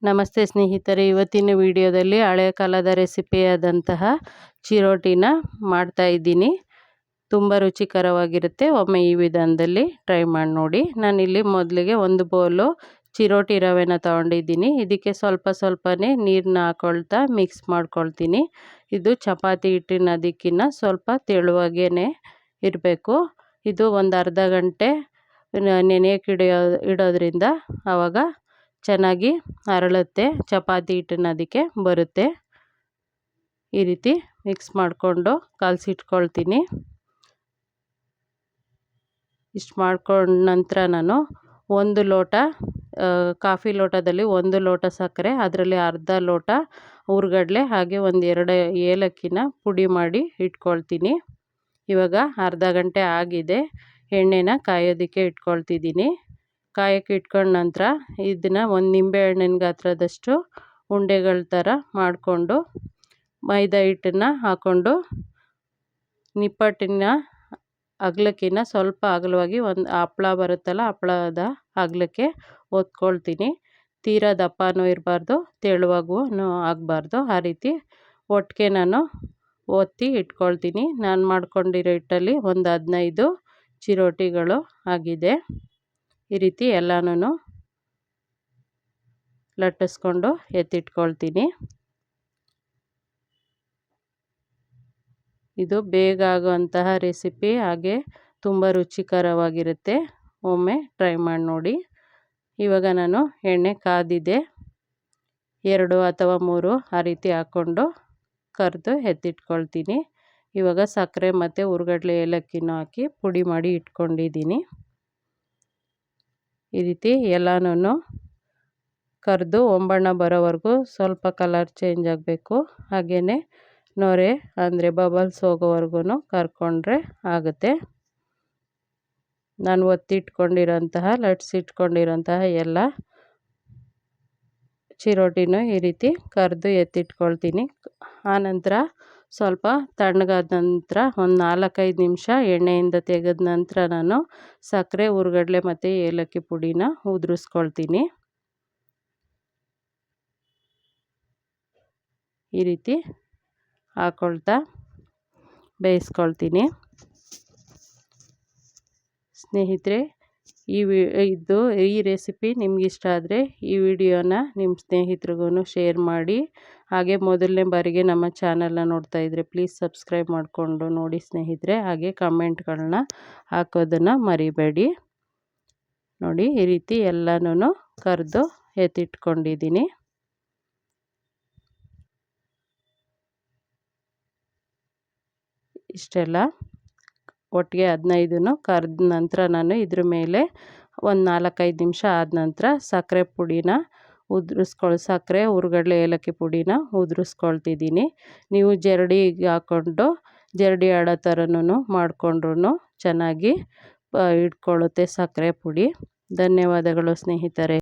ನಮಸ್ತೆ ಸ್ನೇಹಿತರೆ, ಇವತ್ತಿನ ವಿಡಿಯೋದಲ್ಲಿ ಹಳೆಯ ಕಾಲದ ರೆಸಿಪಿಯಾದಂತಹ ಚಿರೋಟಿನ ಮಾಡ್ತಾ ಇದ್ದೀನಿ. ತುಂಬ ರುಚಿಕರವಾಗಿರುತ್ತೆ. ಒಮ್ಮೆ ಈ ವಿಧಾನದಲ್ಲಿ ಟ್ರೈ ಮಾಡಿ ನೋಡಿ. ನಾನಿಲ್ಲಿ ಮೊದಲಿಗೆ ಒಂದು ಬೌಲು ಚಿರೋಟಿ ರವೆನ ತೊಗೊಂಡಿದ್ದೀನಿ. ಇದಕ್ಕೆ ಸ್ವಲ್ಪನೇ ನೀರನ್ನ ಹಾಕ್ಕೊಳ್ತಾ ಮಿಕ್ಸ್ ಮಾಡ್ಕೊಳ್ತೀನಿ. ಇದು ಚಪಾತಿ ಹಿಟ್ಟಿನ ಅದಕ್ಕಿಂತ ಸ್ವಲ್ಪ ತೆಳುವಾಗೇ ಇರಬೇಕು. ಇದು ಒಂದು ಅರ್ಧ ಗಂಟೆ ನೆನೆಯೋಕೆ ಇಡೋದ್ರಿಂದ ಆವಾಗ ಚೆನ್ನಾಗಿ ಅರಳುತ್ತೆ, ಚಪಾತಿ ಹಿಟ್ಟನ್ನ ಅದಕ್ಕೆ ಬರುತ್ತೆ. ಈ ರೀತಿ ಮಿಕ್ಸ್ ಮಾಡಿಕೊಂಡು ಕಲಸಿಟ್ಕೊಳ್ತೀನಿ. ಇಷ್ಟು ಮಾಡ್ಕೊಂಡ ನಂತರ ನಾನು ಒಂದು ಲೋಟ ಕಾಫಿ ಲೋಟದಲ್ಲಿ ಒಂದು ಲೋಟ ಸಕ್ಕರೆ, ಅದರಲ್ಲಿ ಅರ್ಧ ಲೋಟ ಹುರ್ಗಡ್ಲೆ, ಹಾಗೆ ಒಂದು 2 ಏಲಕ್ಕಿನ ಪುಡಿ ಮಾಡಿ ಇಟ್ಕೊಳ್ತೀನಿ. ಇವಾಗ ಅರ್ಧ ಗಂಟೆ ಆಗಿದೆ. ಎಣ್ಣೆನ ಕಾಯೋದಕ್ಕೆ ಇಟ್ಕೊಳ್ತಿದ್ದೀನಿ. ಕಾಯೋಕ್ಕೆ ಇಟ್ಕೊಂಡ ನಂತರ ಇದನ್ನು ಒಂದು ನಿಂಬೆ ಹಣ್ಣಿನ ಗಾತ್ರದಷ್ಟು ಉಂಡೆಗಳ ಥರ ಮಾಡಿಕೊಂಡು ಮೈದಾ ಹಿಟ್ಟನ್ನು ಹಾಕ್ಕೊಂಡು ನಿಪ್ಪಟ್ಟಿನ ಅಗಲಕ್ಕಿಂತ ಸ್ವಲ್ಪ ಅಗಲವಾಗಿ ಒಂದು ಹಪ್ಪಳ ಬರುತ್ತಲ್ಲ, ಹಪ್ಪಳದ ಅಗಲಕ್ಕೆ ಒತ್ಕೊಳ್ತೀನಿ. ತೀರಾ ದಪ್ಪನೂ ಇರಬಾರ್ದು, ತೆಳುವಾಗೂ ಆಗಬಾರ್ದು. ಆ ರೀತಿ ಒಟ್ಟಿಗೆ ನಾನು ಒತ್ತಿ ಇಟ್ಕೊಳ್ತೀನಿ. ನಾನು ಮಾಡ್ಕೊಂಡಿರೋ ಹಿಟ್ಟಲ್ಲಿ ಒಂದು 15 ಚಿರೋಟಿಗಳು ಆಗಿದೆ. ಈ ರೀತಿ ಎಲ್ಲನೂ ಲಟ್ಟಿಸ್ಕೊಂಡು ಎತ್ತಿಟ್ಕೊಳ್ತೀನಿ. ಇದು ಬೇಗ ಆಗುವಂತಹ ರೆಸಿಪಿ, ಹಾಗೆ ತುಂಬ ರುಚಿಕರವಾಗಿರುತ್ತೆ. ಒಮ್ಮೆ ಟ್ರೈ ಮಾಡಿ ನೋಡಿ. ಇವಾಗ ನಾನು ಎಣ್ಣೆ ಕಾದಿದೆ, 2 ಅಥವಾ 3 ಆ ರೀತಿ ಹಾಕ್ಕೊಂಡು ಕರೆದು ಎತ್ತಿಟ್ಕೊಳ್ತೀನಿ. ಇವಾಗ ಸಕ್ಕರೆ ಮತ್ತು ಹುರ್ಗಡ್ಲೆ ಏಲಕ್ಕಿನೂ ಹಾಕಿ ಪುಡಿ ಮಾಡಿ ಇಟ್ಕೊಂಡಿದ್ದೀನಿ. ಈ ರೀತಿ ಎಲ್ಲನೂ ಕರೆದು ಒಂಬಣ್ಣ ಬರೋವರೆಗೂ ಸ್ವಲ್ಪ ಕಲರ್ ಚೇಂಜ್ ಆಗಬೇಕು. ಹಾಗೆಯೇ ನೊರೆ ಅಂದರೆ ಬಬಲ್ಸ್ ಹೋಗೋವರೆಗೂ ಕರ್ಕೊಂಡ್ರೆ ಆಗುತ್ತೆ. ನಾನು ಲಟ್ಸಿಟ್ಕೊಂಡಿರೋಂತಹ ಎಲ್ಲ ಚಿರೋಟಿನೂ ಈ ರೀತಿ ಕರೆದು ಎತ್ತಿಟ್ಕೊಳ್ತೀನಿ. ಆನಂತರ ಸ್ವಲ್ಪ ತಣ್ಣಗಾದ ನಂತರ ಒಂದು 4-5 ನಿಮಿಷ ಎಣ್ಣೆಯಿಂದ ತೆಗೆದ ನಂತರ ನಾನು ಸಕ್ಕರೆ, ಹುರ್ಗಡ್ಲೆ ಮತ್ತು ಏಲಕ್ಕಿ ಪುಡಿನ ಉದುರಿಸ್ಕೊಳ್ತೀನಿ. ಈ ರೀತಿ ಹಾಕ್ಕೊಳ್ತಾ ಬೇಯಿಸ್ಕೊಳ್ತೀನಿ. ಸ್ನೇಹಿತರೆ, ಈ ರೆಸಿಪಿ ನಿಮ್ಗೆ ಇಷ್ಟ ಆದರೆ ಈ ವಿಡಿಯೋನ ನಿಮ್ಮ ಸ್ನೇಹಿತರಿಗೂ ಶೇರ್ ಮಾಡಿ. ಹಾಗೆ ಮೊದಲನೇ ಬಾರಿಗೆ ನಮ್ಮ ಚಾನಲ್ನ ನೋಡ್ತಾ ಇದ್ದರೆ ಪ್ಲೀಸ್ ಸಬ್ಸ್ಕ್ರೈಬ್ ಮಾಡಿಕೊಂಡು ನೋಡಿ ಸ್ನೇಹಿತರೆ. ಹಾಗೆ ಕಮೆಂಟ್ಗಳನ್ನ ಹಾಕೋದನ್ನು ಮರಿಬೇಡಿ. ನೋಡಿ, ಈ ರೀತಿ ಎಲ್ಲನೂ ಕರೆದು ಎತ್ತಿಟ್ಕೊಂಡಿದ್ದೀನಿ. ಇಷ್ಟೆಲ್ಲ ಒಟ್ಟಿಗೆ 15 ಕರೆದ ನಂತರ ನಾನು ಇದ್ರ ಮೇಲೆ ಒಂದು 4-5 ನಿಮಿಷ ಆದ ನಂತರ ಸಕ್ಕರೆ, ಹುರ್ಗಡ್ಲೆ ಏಲಕ್ಕಿ ಪುಡಿನ ಉದುರಿಸ್ಕೊಳ್ತಿದ್ದೀನಿ. ನೀವು ಜರಡಿಗೆ ಹಾಕ್ಕೊಂಡು ಜರಡಿ ಆಡೋ ಥರನೂ ಮಾಡಿಕೊಂಡ್ರೂ ಚೆನ್ನಾಗಿ ಇಟ್ಕೊಳ್ಳುತ್ತೆ ಸಕ್ಕರೆ ಪುಡಿ. ಧನ್ಯವಾದಗಳು ಸ್ನೇಹಿತರೆ.